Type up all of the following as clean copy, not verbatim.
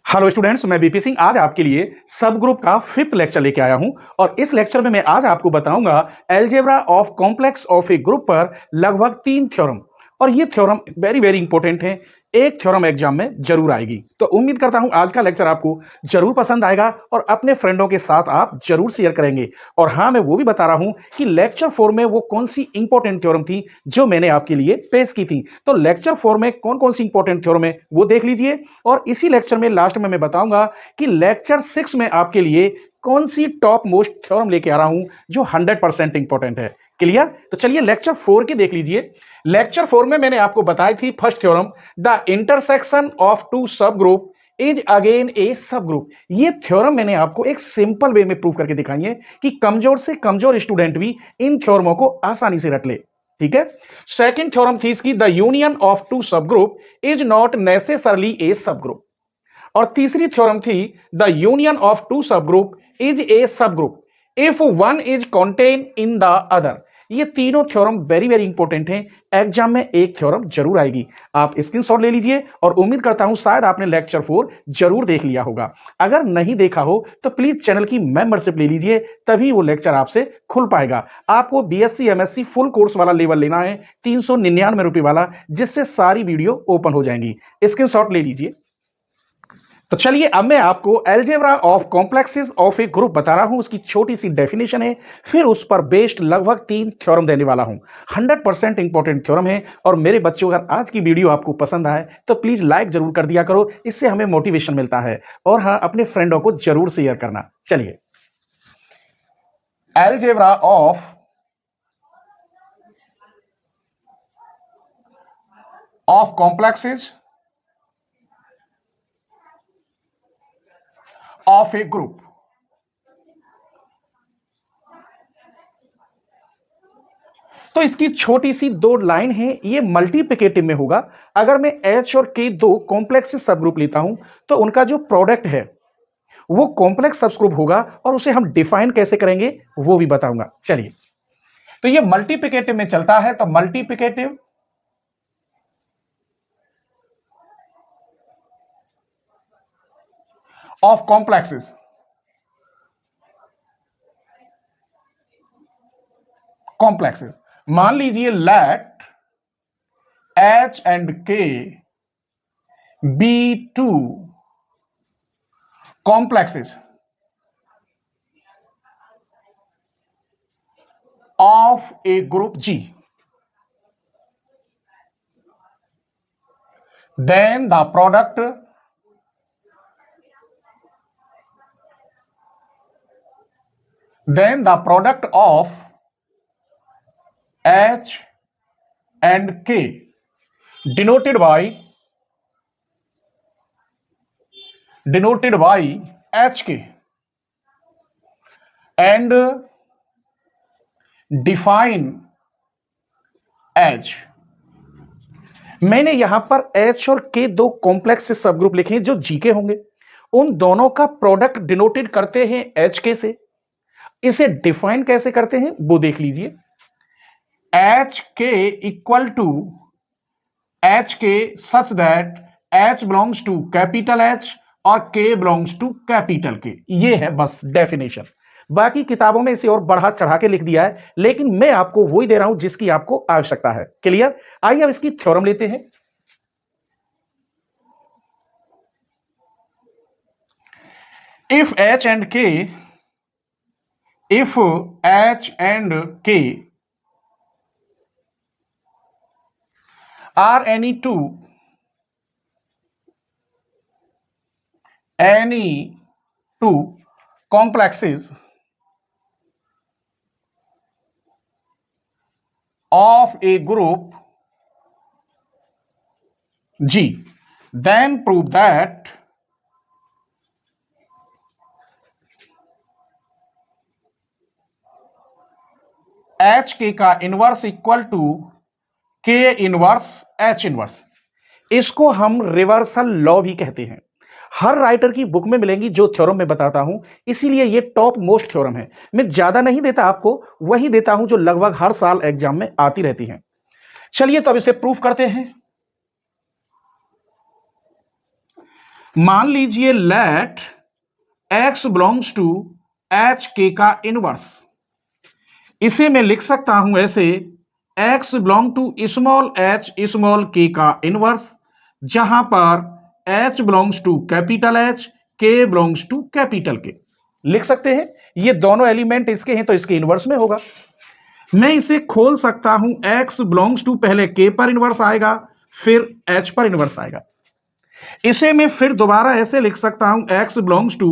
Hello students, मैं BP Singh आज आपके लिए सब ग्रुप का 5th लेक्चर लेके आया हूं और इस लेक्चर में मैं आज आपको बताऊंगा algebra of complex of A group पर लगभग 3 थ्योरम। और ये थ्योरम वेरी वेरी इंपॉर्टेंट है, एक थ्योरम एग्जाम में जरूर आएगी। तो उम्मीद करता हूं आज का लेक्चर आपको जरूर पसंद आएगा और अपने फ्रेंडों के साथ आप जरूर शेयर करेंगे। और हाँ, मैं वो भी बता रहा हूं कि लेक्चर 4 में वो कौन सी इंपॉर्टेंट थ्योरम थी जो मैंने आपके लिए पेश की थी। तो लेक्चर 4 में कौन कौन सी इंपॉर्टेंट थ्योरम है वो देख लीजिए और इसी लेक्चर में लास्ट में मैं बताऊंगा कि लेक्चर 6 में आपके लिए कौन सी टॉप मोस्ट थ्योरम लेके आ रहा हूं जो 100% इंपॉर्टेंट है। क्लियर? तो चलिए लेक्चर 4 के देख लीजिए। लेक्चर 4 में मैंने आपको बताई थी first theorem, the intersection of two subgroup is again a subgroup. ये थ्योरम मैंने आपको एक सिंपल वे में प्रूव करके दिखाई है कि कमजोर से कमजोर स्टूडेंट भी इन थ्योरमों को आसानी से रट ले। ठीक है। सेकंड थ्योरम थी इसकी, the union of two subgroup is not necessarily ए सब ग्रुप। और तीसरी थ्योरम थी, the union of two subgroup is a सब group if one is contain in the other. ये तीनों थ्योरम वेरी वेरी इंपॉर्टेंट हैं, exam में एक थ्योरम जरूर आएगी। आप स्क्रीनशॉट ले लीजिए और उम्मीद करता हूं शायद आपने लेक्चर 4 जरूर देख लिया होगा। अगर नहीं देखा हो तो प्लीज चैनल की मेंबरशिप ले लीजिए, तभी वो लेक्चर आपसे खुल पाएगा। आपको बीएससी एमएससी फुल कोर्स वाला लेवल लेना है, 399 रुपए वाला, जिससे सारी वीडियो ओपन हो जाएंगी। स्क्रीनशॉट ले लीजिए। तो चलिए अब मैं आपको algebra of complexes of A group बता रहा हूं, उसकी छोटी सी डेफिनेशन है, फिर उस पर बेस्ड लगभग 3 थ्योरम देने वाला हूं। 100% इंपॉर्टेंट थ्योरम है। और मेरे बच्चों, अगर आज की वीडियो आपको पसंद आए तो प्लीज लाइक जरूर कर दिया करो, इससे हमें मोटिवेशन मिलता है। और हाँ, अपने फ्रेंडों को जरूर शेयर करना। चलिए, algebra of complexes of A group. तो इसकी छोटी सी 2 लाइन है, ये मल्टीप्लिकेटिव में होगा। अगर मैं H और K दो कॉम्प्लेक्स सब ग्रुप लेता हूं तो उनका जो प्रोडक्ट है वो कॉम्प्लेक्स सब ग्रुप होगा, और उसे हम डिफाइन कैसे करेंगे वो भी बताऊंगा। चलिए, तो ये मल्टीप्लिकेटिव में चलता है, तो मल्टीप्लिकेटिव ऑफ कॉम्प्लेक्सेस। मान लीजिए let H and K be two complexes of a group G, then the product of H and K denoted by HK and define H। मैंने यहां पर H और K दो कॉम्प्लेक्स सब ग्रुप लिखे हैं जो G के होंगे। उन दोनों का प्रोडक्ट डिनोटेड करते हैं HK से। इसे डिफाइन कैसे करते हैं वो देख लीजिए। HK equal to HK such that H belongs to capital H और K belongs to capital K। ये है बस डेफिनेशन। बाकी किताबों में इसे और बढ़ा चढ़ा के लिख दिया है, लेकिन मैं आपको वही दे रहा हूं जिसकी आपको आवश्यकता है। क्लियर? आइए अब इसकी थ्योरम लेते हैं। If H and K are any two complexes of a group G, then prove that HK का inverse equal to K inverse H inverse. इसको हम रिवर्सल लॉ भी कहते हैं। हर राइटर की बुक में मिलेंगी जो थ्योरम मैं बताता हूं, इसीलिए ये टॉप मोस्ट थ्योरम है। मैं ज्यादा नहीं देता आपको, वही देता हूं जो लगभग हर साल एग्जाम में आती रहती हैं। चलिए तो अब इसे प्रूफ करते हैं। मान लीजिए let x belongs to H K का इनवर्स, इसे मैं लिख सकता हूं ऐसे x belong to small h small k का इनवर्स, जहां पर h belongs to capital H, k belongs to capital K लिख सकते हैं। ये दोनों एलिमेंट इसके हैं तो इसके इनवर्स में होगा। मैं इसे खोल सकता हूं, x बिलोंग्स टू पहले k पर इनवर्स आएगा, फिर h पर इनवर्स आएगा। इसे मैं फिर दोबारा ऐसे लिख सकता हूं, x belongs to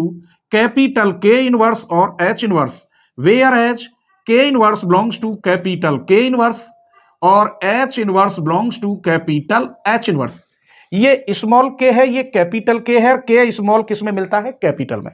capital K inverse और H inverse, where H K inverse belongs to capital K inverse और H inverse belongs to capital H inverse. ये स्मॉल k है, ये कैपिटल K है, और K स्मॉल किस में मिलता है? कैपिटल में।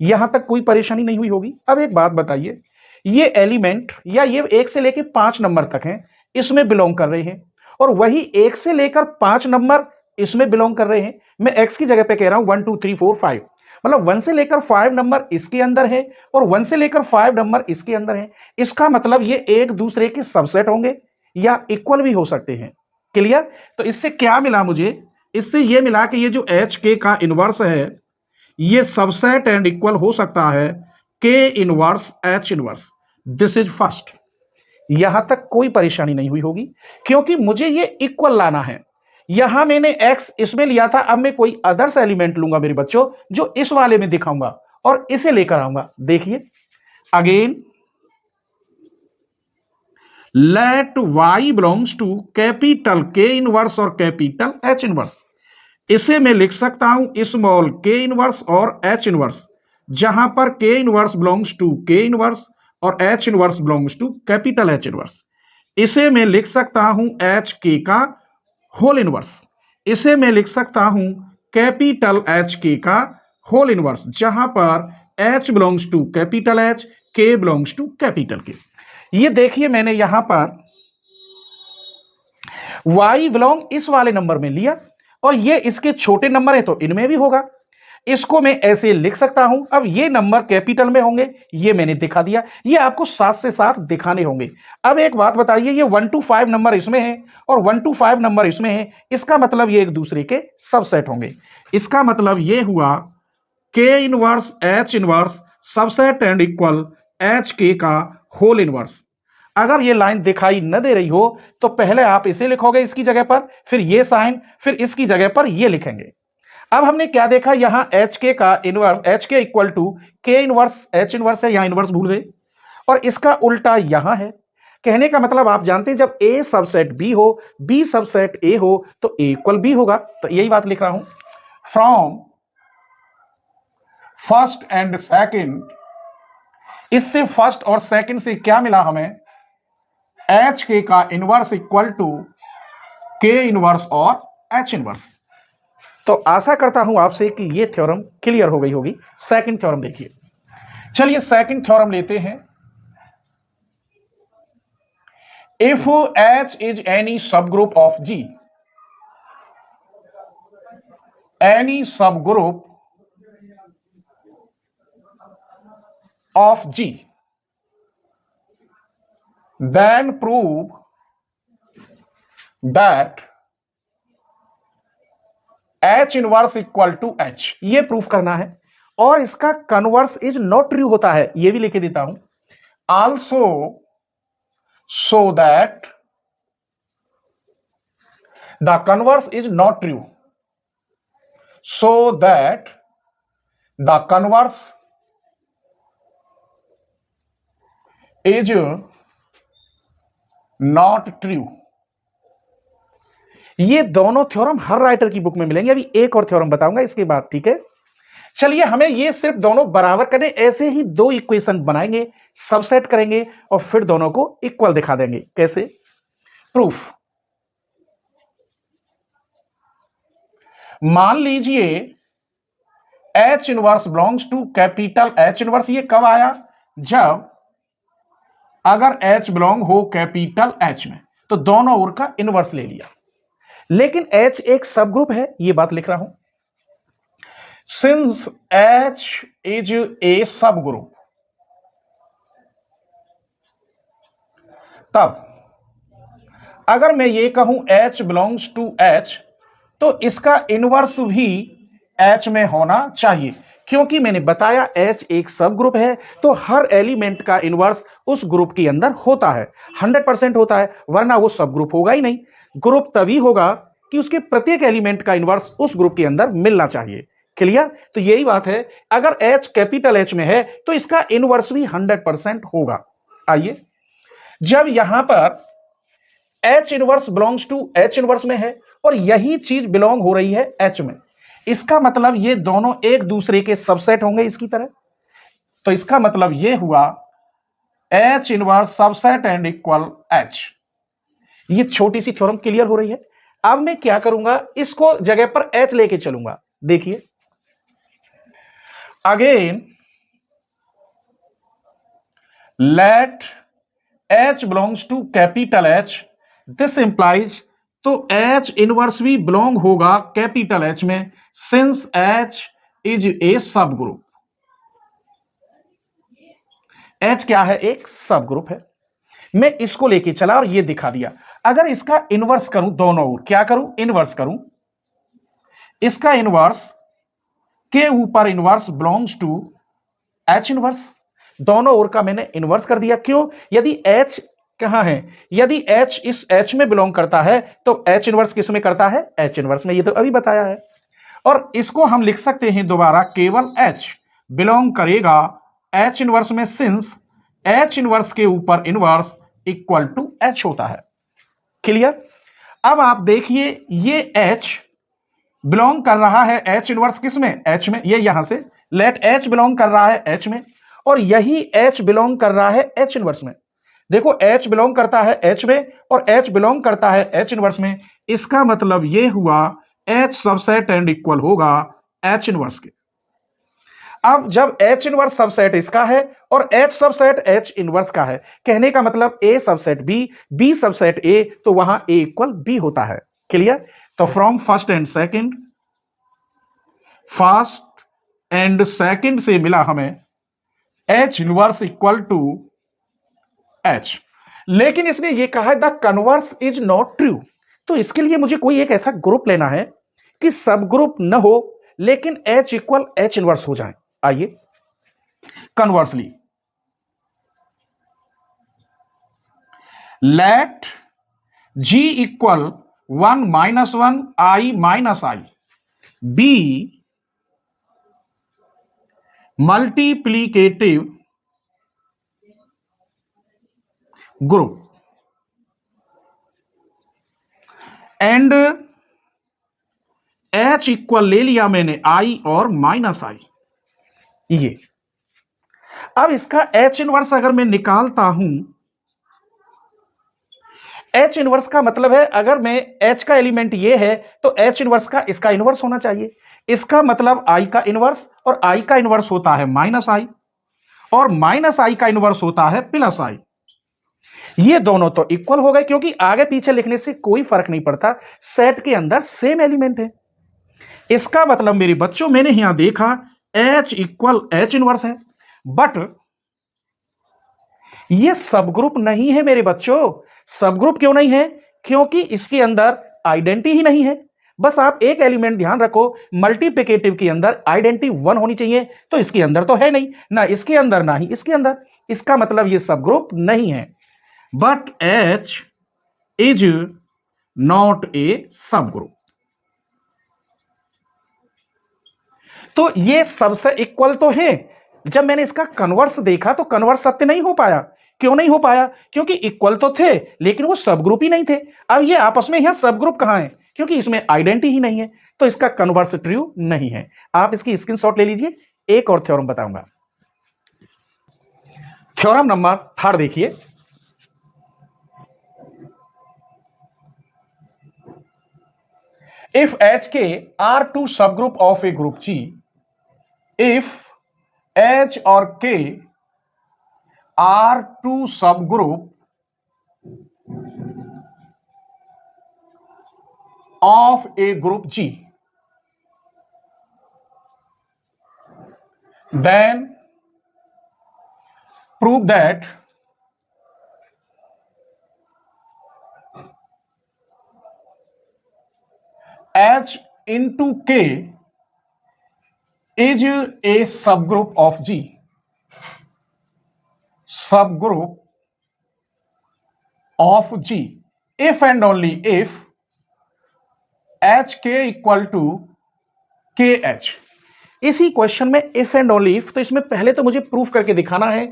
यहां तक कोई परेशानी नहीं हुई होगी। अब एक बात बताइए, ये एलिमेंट या ये 1 से लेकर 5 नंबर तक हैं, इसमें बिलोंग कर रहे हैं, और वही 1 से लेकर 5 नंबर इसमें बिलोंग कर रहे हैं। मैं x की जगह पे कह रहा हूं 1 2 3 4 5, मतलब 1 से लेकर 5 नंबर इसके अंदर है और 1 से लेकर 5 नंबर इसके अंदर है। इसका मतलब ये एक दूसरे के सबसेट होंगे या इक्वल भी हो सकते हैं। क्लियर? तो इससे क्या मिला मुझे? इससे ये मिला कि ये जो एच के का इनवर्स है, ये सबसेट एंड इक्वल हो सकता है के inverse H inverse. This is first. यहां तक कोई परेशानी नहीं हुई होगी, क्योंकि मुझे ये इक्वल लाना है। यहां मैंने x इसमें लिया था, अब मैं कोई अदर्स एलिमेंट लूंगा मेरे बच्चों, जो इस वाले में दिखाऊंगा और इसे लेकर आऊंगा। देखिए again, let y belongs to capital K inverse और कैपिटल H इनवर्स। इसे मैं लिख सकता हूं स्मॉल K इनवर्स और H इनवर्स, जहां पर K inverse belongs to K inverse और H inverse belongs to capital H inverse. इसे मैं लिख सकता हूं एच के का होल इनवर्स। इसे मैं लिख सकता हूं कैपिटल एच के का होल इनवर्स, जहां पर H belongs to capital H, K belongs to capital K। ये देखिए मैंने यहां पर y बिलोंग इस वाले नंबर में लिया और ये इसके छोटे नंबर है तो इनमें भी होगा। इसको मैं ऐसे लिख सकता हूं। अब ये नंबर कैपिटल में होंगे, ये मैंने दिखा दिया, ये आपको साथ से साथ दिखाने होंगे। अब एक बात बताइए, ये 1 to 5 नंबर इसमें है और 1 to 5 नंबर इसमें है, इसका मतलब ये एक दूसरे के सबसेट होंगे। इसका मतलब ये हुआ के inverse H inverse subset and equal H K का होल इनवर्स। अगर ये लाइन दिखाई न दे रही हो तो पहले आप इसे लिखोगे इसकी जगह पर, फिर ये साइन, फिर इसकी जगह पर ये लिखेंगे। अब हमने क्या देखा, यहां एच के का inverse H K equal to के इनवर्स एच इनवर्स है, यहां इनवर्स भूल गए, और इसका उल्टा यहां है। कहने का मतलब आप जानते हैं जब ए सबसेट बी हो, बी सबसेट ए हो तो ए इक्वल बी होगा। तो यही बात लिख रहा हूं, फ्रॉम फर्स्ट एंड सेकंड। इससे फर्स्ट और सेकंड से क्या मिला हमें? एच के का इनवर्स इक्वल टू के इनवर्स और एच इनवर्स। तो आशा करता हूं आपसे कि यह थ्योरम क्लियर हो गई होगी। सेकंड थ्योरम देखिए, चलिए सेकंड थ्योरम लेते हैं। If H is any subgroup of G, any subgroup of G, then prove that H inverse equal to H। ये प्रूफ करना है, और इसका कन्वर्स इज नॉट ट्रू होता है, ये भी लिख देता हूं। Also so that the converse is not true, so that the converse is not true. ये दोनों थ्योरम हर राइटर की बुक में मिलेंगे। अभी एक और थ्योरम बताऊंगा इसके बाद, ठीक है। चलिए हमें ये सिर्फ दोनों बराबर करने, ऐसे ही दो इक्वेशन बनाएंगे, सबसेट करेंगे और फिर दोनों को इक्वल दिखा देंगे। कैसे? प्रूफ। मान लीजिए H inverse belongs to capital H inverse. ये कब आया? जब अगर H बिलोंग हो कैपिटल H में तो दोनों ओर का इनवर्स ले लिया। लेकिन H एक सब ग्रुप है, ये बात लिख रहा हूं। सिंस H इज ए सब ग्रुप, तब अगर मैं ये कहूं H बिलोंग्स टू H, तो इसका इनवर्स भी H में होना चाहिए, क्योंकि मैंने बताया H एक सब ग्रुप है, तो हर एलिमेंट का इनवर्स उस ग्रुप के अंदर होता है, 100% होता है, वरना वो सब ग्रुप होगा ही नहीं। ग्रुप तभी होगा कि उसके प्रत्येक एलिमेंट का इनवर्स उस ग्रुप के अंदर मिलना चाहिए। क्लियर? तो यही बात है, अगर H कैपिटल H में है तो इसका इनवर्स भी 100% होगा। आइए, जब यहां पर H inverse belongs to H inverse में है और यही चीज बिलोंग हो रही है H में, इसका मतलब ये दोनों एक दूसरे के सबसेट होंगे इसकी तरह। तो इसका मतलब ये हुआ H inverse subset and equal H। ये छोटी सी थ्योरम क्लियर हो रही है। अब मैं क्या करूंगा, इसको जगह पर H लेके चलूंगा। देखिए, again let H belongs to capital H, this implies, तो H इनवर्स भी बिलोंग होगा कैपिटल H में, since H is a subgroup. H क्या है? एक सब ग्रुप है। मैं इसको लेके चला और ये दिखा दिया। अगर इसका इनवर्स करूं, दोनों ओर क्या करूं? इनवर्स करूं, इसका इनवर्स के ऊपर inverse belongs to H inverse, दोनों ओर का मैंने इनवर्स कर दिया। क्यों? यदि H कहां है, यदि H इस H में बिलोंग करता है तो H इनवर्स किस में करता है? H इनवर्स में, ये तो अभी बताया है। और इसको हम लिख सकते हैं दोबारा, केवल H बिलोंग करेगा H इनवर्स में, सिंस H इनवर्स के ऊपर इनवर्स इक्वल टू H होता है। क्लियर? अब आप देखिए, ये H बिलोंग कर रहा है H इनवर्स किस में? H में। ये यहां से लेट H बिलोंग कर रहा है H में, और यही H बिलोंग कर रहा है H इनवर्स में। देखो, H बिलोंग करता है H में और H बिलोंग करता है H इनवर्स में। इसका मतलब ये हुआ H सबसेट एंड इक्वल होगा H इनवर्स के। अब जब H इनवर्स सबसेट इसका है और H सबसेट H इनवर्स का है, कहने का मतलब A subset B, B subset A, तो वहां A इक्वल B होता है। क्लियर? तो फ्रॉम फर्स्ट एंड सेकंड से मिला हमें H inverse equal to H। लेकिन इसने ये कहा है the converse is not true, तो इसके लिए मुझे कोई एक ऐसा ग्रुप लेना है कि सब ग्रुप न हो लेकिन H इक्वल H इनवर्स हो जाए। आइए, conversely let G equal 1 minus 1 I minus I be multiplicative group and H equal ले लिया मैंने I और माइनस I। ये अब इसका H इनवर्स अगर मैं निकालता हूं, H इनवर्स का मतलब है अगर मैं H का एलिमेंट ये है तो H इनवर्स का इसका इनवर्स होना चाहिए। इसका मतलब I का इनवर्स, और I का इनवर्स होता है माइनस I, और माइनस I का इनवर्स होता है प्लस I। ये दोनों तो इक्वल हो गए, क्योंकि आगे पीछे लिखने से कोई फर्क नहीं पड़ता, सेट के अंदर सेम एलिमेंट है। इसका मतलब मेरे बच्चों, मैंने यहां देखा H इक्वल H इनवर्स है, बट ये सब ग्रुप नहीं है मेरे बच्चों। सब ग्रुप क्यों नहीं है? क्योंकि इसके अंदर आइडेंटिटी ही नहीं है। बस आप एक एलिमेंट ध्यान रखो, मल्टीप्लिकेटिव के अंदर आइडेंटिटी 1 होनी चाहिए, तो इसके अंदर तो है नहीं, ना इसके अंदर ना ही इसके अंदर। इसका मतलब ये सब ग्रुप नहीं है। But H is not a सब ग्रुप। तो ये सबसे इक्वल तो है। जब मैंने इसका कन्वर्स देखा तो कन्वर्स सत्य नहीं हो पाया। क्यों नहीं हो पाया? क्योंकि इक्वल तो थे लेकिन वो सब ग्रुप ही नहीं थे। अब ये आपस में यहां सब ग्रुप कहां है? क्योंकि इसमें आइडेंटिटी ही नहीं है, तो इसका कन्वर्स ट्रू नहीं है। आप इसकी स्क्रीनशॉट ले लीजिए। एक और थ्योरम बताऊंगा। थ्योरम नंबर 3 देखिए। If HK are to subgroup of A group G, if H और K are two subgroup of a group G, then prove that H into K is a subgroup of G, subgroup of G if and only if H K equal to K H. इसी question में if and only if, तो इसमें पहले तो मुझे proof करके दिखाना है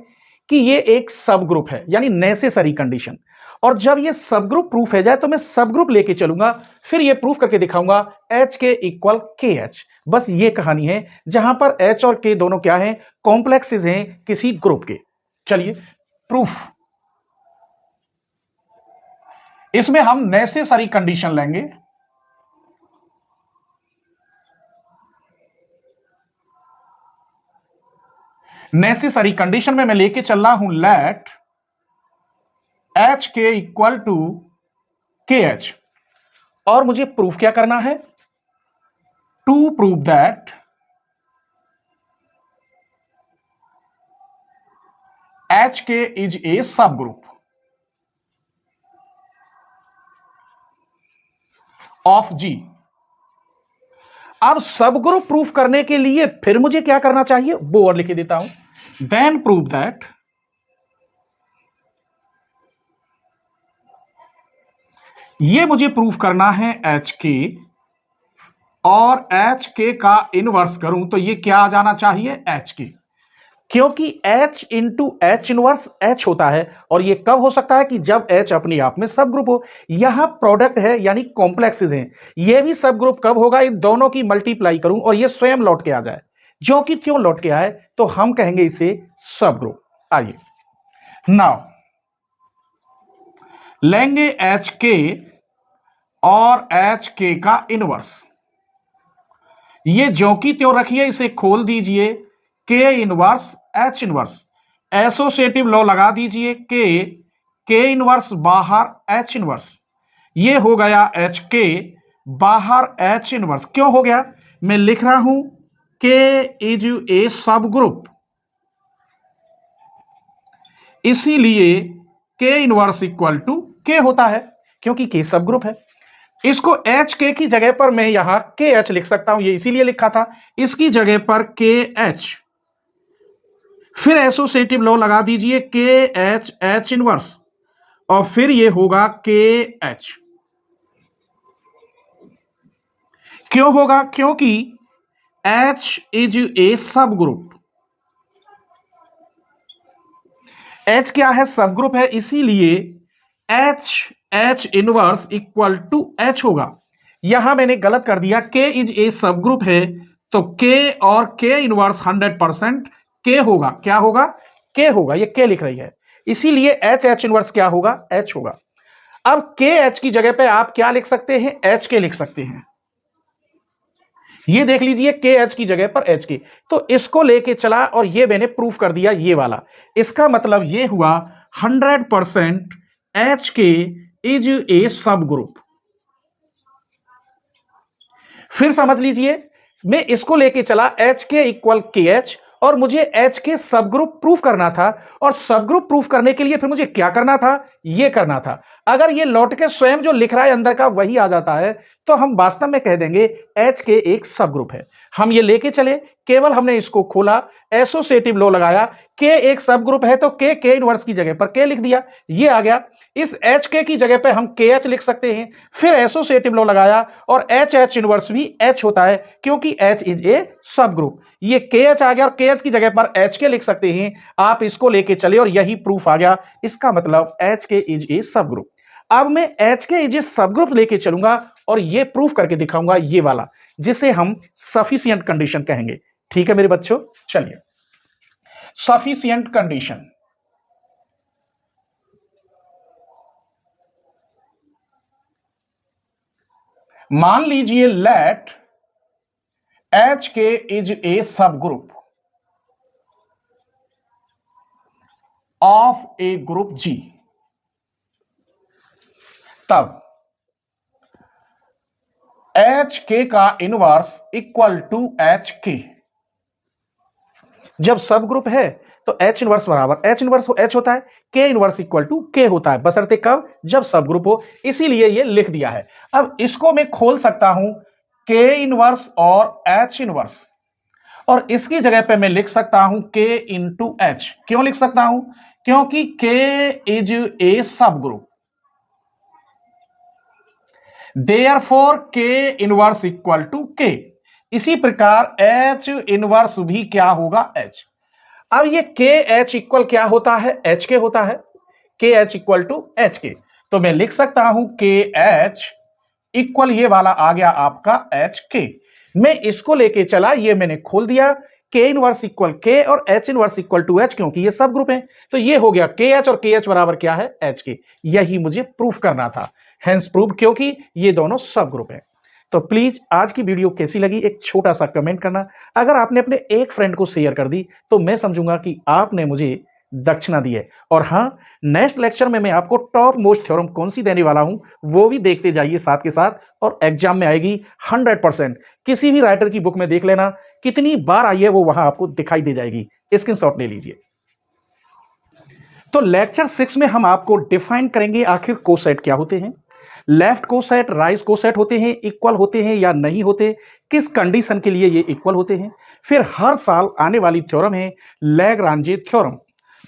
कि ये एक सब ग्रुप है, यानी नेसेसरी कंडीशन। और जब ये सब ग्रुप प्रूफ हो जाए तो मैं सब ग्रुप लेके चलूंगा, फिर ये प्रूफ करके दिखाऊंगा एच के इक्वल के एच। बस ये कहानी है जहां पर एच और के दोनों क्या है, कॉम्प्लेक्सेस हैं किसी ग्रुप के। चलिए प्रूफ, इसमें हम नेसेसरी कंडीशन लेंगे। नेसेसरी कंडीशन में मैं लेके चल रहा हूं late H K equal to K H. और मुझे प्रूफ क्या करना है, टू प्रूव दैट एच के is a subgroup of जी। अब सब ग्रुप प्रूफ करने के लिए फिर मुझे क्या करना चाहिए, वो और लिख देता हूं। देन प्रूव दैट ये मुझे प्रूफ करना है एच के, और एच के का इनवर्स करूं तो ये क्या आ जाना चाहिए, एच के। क्योंकि H into H inverse H होता है, और ये कब हो सकता है कि जब H अपने आप में सब ग्रुप हो। यहां प्रोडक्ट है यानी कॉम्प्लेक्सेस हैं, ये भी सब ग्रुप कब होगा, इन दोनों की मल्टीप्लाई करूं और ये स्वयं लौट के आ जाए। जो कि क्यों लौट के आए, तो हम कहेंगे इसे सब ग्रुप। आइए नाउ लेंगे एच के और एच के का इनवर्स, ये ज्यों की त्यों रखिए, इसे खोल दीजिए, के inverse H inverse, associative law लगा दीजिए, के इनवर्स बाहर एच इनवर्स, ये हो गया एच के बाहर एच इनवर्स। क्यों हो गया, मैं लिख रहा हूं के इज ए सब ग्रुप, इसीलिए के इनवर्स इक्वल टू के होता है, क्योंकि के सब ग्रुप है। इसको एच के की जगह पर मैं यहां के एच लिख सकता हूं, ये इसीलिए लिखा था, इसकी जगह पर के एच, फिर एसोसिएटिव लॉ लगा दीजिए, के एच एच इनवर्स, और फिर ये होगा के एच। क्यों होगा, क्योंकि एच इज ए सब ग्रुप, एच क्या है, सब ग्रुप है, इसीलिए H H inverse equal to H होगा। यहां मैंने गलत कर दिया, के इज ए सब ग्रुप है तो के और के इनवर्स 100% के होगा। क्या होगा, के होगा, ये के लिख रही है, इसीलिए एच एच इनवर्स क्या होगा, एच होगा। अब के एच की जगह पे आप क्या लिख सकते हैं, एच के लिख सकते हैं। ये देख लीजिए, के एच की जगह पर एच के, तो इसको लेके चला और ये मैंने प्रूफ कर दिया, ये वाला। इसका मतलब ये हुआ 100% एच के इज ए सब ग्रुप। फिर समझ लीजिए, मैं इसको लेके चला एच के इक्वल के एच, और मुझे एच के सब ग्रुप प्रूफ करना था, और सब ग्रुप प्रूफ करने के लिए फिर मुझे क्या करना था, ये करना था। अगर ये लौट के स्वयं जो लिख रहा है अंदर का वही आ जाता है, तो हम वास्तव में कह देंगे एच के एक सब ग्रुप है। हम ये लेके चले, केवल हमने इसको खोला, एसोसिएटिव लॉ लगाया, के एक सब ग्रुप है तो के इनवर्स की जगह पर के लिख दिया, ये आ गया। इस एच के की जगह पे हम के एच लिख सकते हैं, फिर एसोसिएटिव लॉ लगाया, और एच एच इनवर्स भी एच होता है, क्योंकि H is a subgroup. ये के एच आ गया, और के एच की जगह पर एच के लिख सकते हैं। आप इसको लेके चले और यही प्रूफ आ गया, इसका मतलब एच के इज ए सब ग्रुप। अब मैं एच के इज ए सब ग्रुप लेके चलूंगा और ये प्रूफ करके दिखाऊंगा, ये वाला, जिसे हम सफिशिएंट कंडीशन कहेंगे। ठीक है मेरे बच्चों, चलिए सफिशिएंट कंडीशन। मान लीजिए लेट एच के is a subgroup of A group जी, तब एच के का इनवर्स इक्वल टू एच के। जब सब ग्रुप है तो एच इनवर्स बराबर एच इनवर्स एच होता है, के इनवर्स इक्वल टू के होता है, बशर्ते कब, जब सब ग्रुप हो, इसीलिए ये लिख दिया है। अब इसको मैं खोल सकता हूं, के इनवर्स और एच इनवर्स, और इसकी जगह पे मैं लिख सकता हूं k इंटू एच। क्यों लिख सकता हूं? क्योंकि k is a subgroup, therefore k inverse equal to k। इसी प्रकार h इनवर्स भी क्या होगा? h। अब ये के एच इक्वल क्या होता है? एच के होता है। के एच इक्वल टू एच के, तो मैं लिख सकता हूं के एच इक्वल ये वाला आ गया आपका एच के। मैं इसको लेके चला, ये मैंने खोल दिया, के इनवर्स इक्वल के और H inverse equal to H, क्योंकि ये सब ग्रुप है। तो ये हो गया के एच और के एच बराबर क्या है? एच के। यही मुझे प्रूफ करना था, हेंस प्रूव, क्योंकि ये दोनों सब ग्रुप है। तो प्लीज आज की वीडियो कैसी लगी एक छोटा सा कमेंट करना। अगर आपने अपने एक फ्रेंड को शेयर कर दी तो मैं समझूंगा कि आपने मुझे दक्षिणा दी है। और हाँ, नेक्स्ट लेक्चर में मैं आपको टॉप मोस्ट थ्योरम कौन सी देने वाला हूं वो भी देखते जाइए साथ के साथ, और एग्जाम में आएगी 100%। किसी भी राइटर की बुक में देख लेना, कितनी बार आई है वो वहां आपको दिखाई दे जाएगी, स्क्रीनशॉट ले लीजिए। तो लेक्चर 6 में हम आपको डिफाइन करेंगे आखिर कोसेट क्या होते हैं, लेफ्ट कोसेट राइट कोसेट होते हैं, इक्वल होते हैं या नहीं होते, किस कंडीशन के लिए ये इक्वल होते हैं। फिर हर साल आने वाली थ्योरम है लैग्रांजे थ्योरम।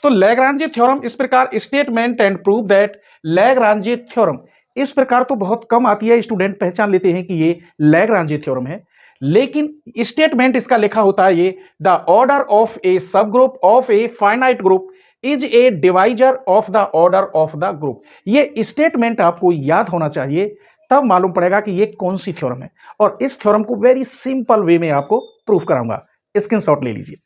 तो लैग्रांजे थ्योरम इस प्रकार, statement and prove that Lagrange theorem, इस प्रकार तो बहुत कम आती है, स्टूडेंट पहचान लेते हैं कि ये लैग्रांजे थ्योरम है। लेकिन स्टेटमेंट इसका लिखा होता है ये, the order of A subgroup of a finite group is a divisor of the order of the group. ये स्टेटमेंट आपको याद होना चाहिए, तब मालूम पड़ेगा कि ये कौन सी थ्योरम है। और इस थ्योरम को वेरी सिंपल वे में आपको प्रूफ कराऊंगा, स्क्रीनशॉट ले लीजिए।